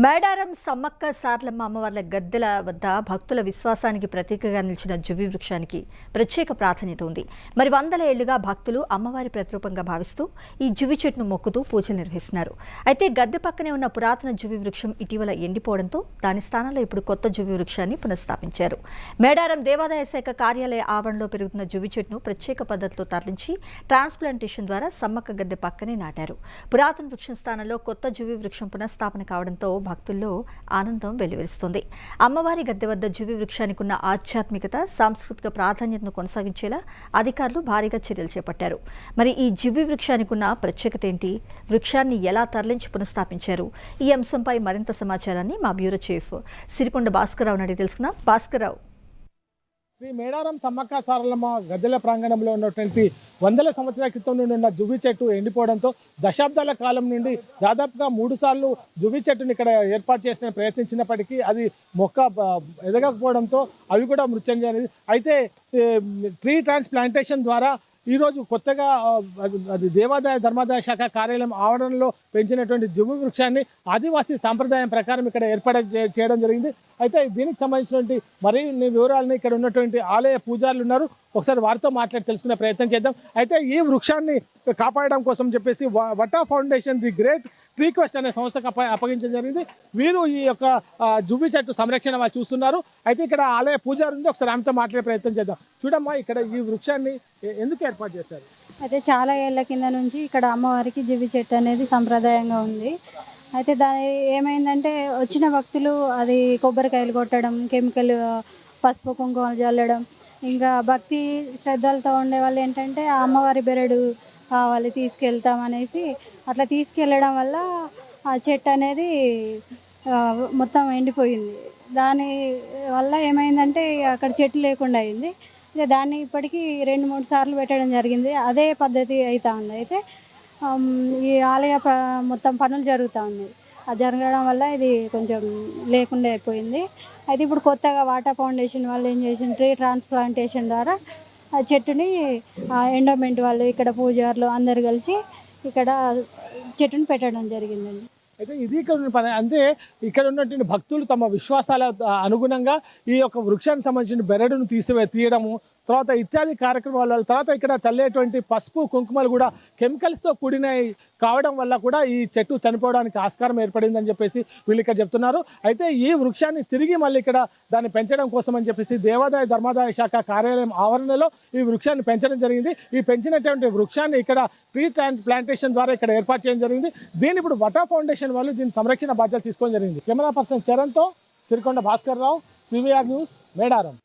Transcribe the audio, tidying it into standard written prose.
మేడారం సమ్మక్క సార్లమ్మ అమ్మవార్ల గద్దెల వద్ద భక్తుల విశ్వాసానికి ప్రతీకగా నిలిచిన జువ్వి వృక్షానికి ప్రత్యేక ప్రాధాన్యత ఉంది. మరి వందల ఏళ్లుగా భక్తులు అమ్మవారి ప్రతిరూపంగా భావిస్తూ ఈ జువ్వి చెట్టును మొక్కుతూ పూజలు నిర్వహిస్తున్నారు. అయితే గద్దె పక్కనే ఉన్న పురాతన జువ్వి వృక్షం ఇటీవల ఎండిపోవడంతో దాని స్థానంలో ఇప్పుడు కొత్త జువ్వి వృక్షాన్ని పునఃస్థాపించారు. మేడారం దేవాదాయ శాఖ కార్యాలయ ఆవరణలో పెరుగుతున్న జువ్వి చెట్టును ప్రత్యేక పద్ధతిలో తరలించి ట్రాన్స్ప్లాంటేషన్ ద్వారా సమ్మక్క గద్దె పక్కనే నాటారు. పురాతన వృక్షం స్థానంలో కొత్త జువ్వి వృక్షం పునఃస్థాపన కావడంతో భక్తుల్లో ఆనందం వెల్లివిరుస్తుంది. అమ్మవారి గద్దె వద్ద జువ్వి వృక్షానికి ఉన్న ఆధ్యాత్మికత, సాంస్కృతిక ప్రాధాన్యతను కొనసాగించేలా అధికారులు భారీగా చర్యలు చేపట్టారు. మరి ఈ జువ్వి వృక్షానికి ఉన్న ప్రత్యేకత ఏంటి? వృక్షాన్ని ఎలా తరలించి పునఃస్థాపించారు? ఈ అంశంపై మరింత సమాచారాన్ని మా బ్యూరో చీఫ్ సిరికొండ భాస్కరరావు అడిగి తెలుసుకుందాం. భాస్కరరావు, శ్రీ మేడారం సమ్మక్క సారలమ్మ గద్దెల ప్రాంగణంలో ఉన్నటువంటి వందల సంవత్సరాల క్రితం నుండి ఉన్న జువ్వి చెట్టు ఎండిపోవడంతో దశాబ్దాల కాలం నుండి దాదాపుగా 3 సార్లు జువ్వి చెట్టుని ఇక్కడ ఏర్పాటు చేసిన ప్రయత్నించినప్పటికీ అది మొక్క ఎదగకపోవడంతో అవి కూడా మృత్యుంజయనిది. అయితే ట్రీ ట్రాన్స్ప్లాంటేషన్ ద్వారా ఈరోజు కొత్తగా అది దేవాదాయ ధర్మాదాయ శాఖ కార్యాలయం ఆవరణలో పెంచినటువంటి జువ్వి వృక్షాన్ని ఆదివాసీ సాంప్రదాయం ప్రకారం ఇక్కడ ఏర్పాటు చేయడం జరిగింది. అయితే దీనికి సంబంధించినటువంటి మరిన్ని వివరాలను ఇక్కడ ఉన్నటువంటి ఆలయ పూజారులు ఉన్నారు, ఒకసారి వారితో మాట్లాడి తెలుసుకునే ప్రయత్నం చేద్దాం. అయితే ఈ వృక్షాన్ని కాపాడడం కోసం చెప్పేసి Vata foundation the great tree quest అనే సంస్థకు అప్పగించడం జరిగింది. వీరు ఈ యొక్క జువ్వి చెట్టు సంరక్షణ వాళ్ళు చూస్తున్నారు. అయితే ఇక్కడ ఆలయ పూజారి ఉంది, ఒకసారి ఆమెతో మాట్లాడే ప్రయత్నం చేద్దాం. చూడమ్మా, ఇక్కడ ఈ వృక్షాన్ని ఎందుకు ఏర్పాటు చేశారు? అయితే చాలా ఏళ్ల కింద నుంచి ఇక్కడ అమ్మవారికి జువ్వి చెట్టు అనేది సంప్రదాయంగా ఉంది. అయితే దాని ఏమైందంటే వచ్చిన భక్తులు అది కొబ్బరికాయలు కొట్టడం, కెమికల్ పసుపు కుంకుమలు చల్లడం, ఇంకా భక్తి శ్రద్ధలతో ఉండే వాళ్ళు ఏంటంటే ఆ అమ్మవారి బెరడు కావాలి తీసుకెళ్తామనేసి అట్లా తీసుకెళ్ళడం వల్ల ఆ చెట్టు అనేది మొత్తం ఎండిపోయింది. దాని వల్ల ఏమైందంటే అక్కడ చెట్టు లేకుండా అయింది. ఇక దాన్ని ఇప్పటికీ 2-3 సార్లు పెట్టడం జరిగింది. అదే పద్ధతి అవుతూ ఉంది. అయితే ఈ ఆలయ మొత్తం పనులు జరుగుతూ ఉన్నాయి. అది జరగడం వల్ల ఇది కొంచెం లేకుండా అయిపోయింది. అయితే ఇప్పుడు కొత్తగా వాటర్ ఫౌండేషన్ వాళ్ళు ఏం చేసిన ట్రీ ట్రాన్స్ప్లాంటేషన్ ద్వారా ఆ చెట్టుని ఎండోమెంట్ వాళ్ళు ఇక్కడ పూజారులు అందరు కలిసి ఇక్కడ చెట్టుని పెట్టడం జరిగిందండి. అయితే ఇది ఇక్కడ ఉన్న పని. అంటే ఇక్కడ ఉన్నటువంటి భక్తులు తమ విశ్వాసాల అనుగుణంగా ఈ యొక్క వృక్షానికి సంబంధించిన బెరడును తీయడము, తర్వాత ఇత్యాది కార్యక్రమాల తర్వాత ఇక్కడ చల్లేటువంటి పసుపు కుంకుమలు కూడా కెమికల్స్తో కూడినవి కావడం వల్ల కూడా ఈ చెట్టు చనిపోవడానికి ఆస్కారం ఏర్పడిందని చెప్పేసి వీళ్ళు ఇక్కడ చెప్తున్నారు. అయితే ఈ వృక్షాన్ని తిరిగి మళ్ళీ ఇక్కడ దాన్ని పెంచడం కోసం అని చెప్పేసి దేవాదాయ ధర్మాదాయ శాఖ కార్యాలయం ఆవరణలో ఈ వృక్షాన్ని పెంచడం జరిగింది. ఈ పెంచినటువంటి వృక్షాన్ని ఇక్కడ ట్రీ ప్లాంటేషన్ ద్వారా ఇక్కడ ఏర్పాటు చేయడం జరిగింది. దీన్ని ఇప్పుడు వటా ఫౌండేషన్ వాళ్ళు దీని సంరక్షణ బాధ్యతలు తీసుకోవడం జరిగింది. Camera person చరణ్తో Sirikonda Bhaskar Rao, CVR news, Medaram.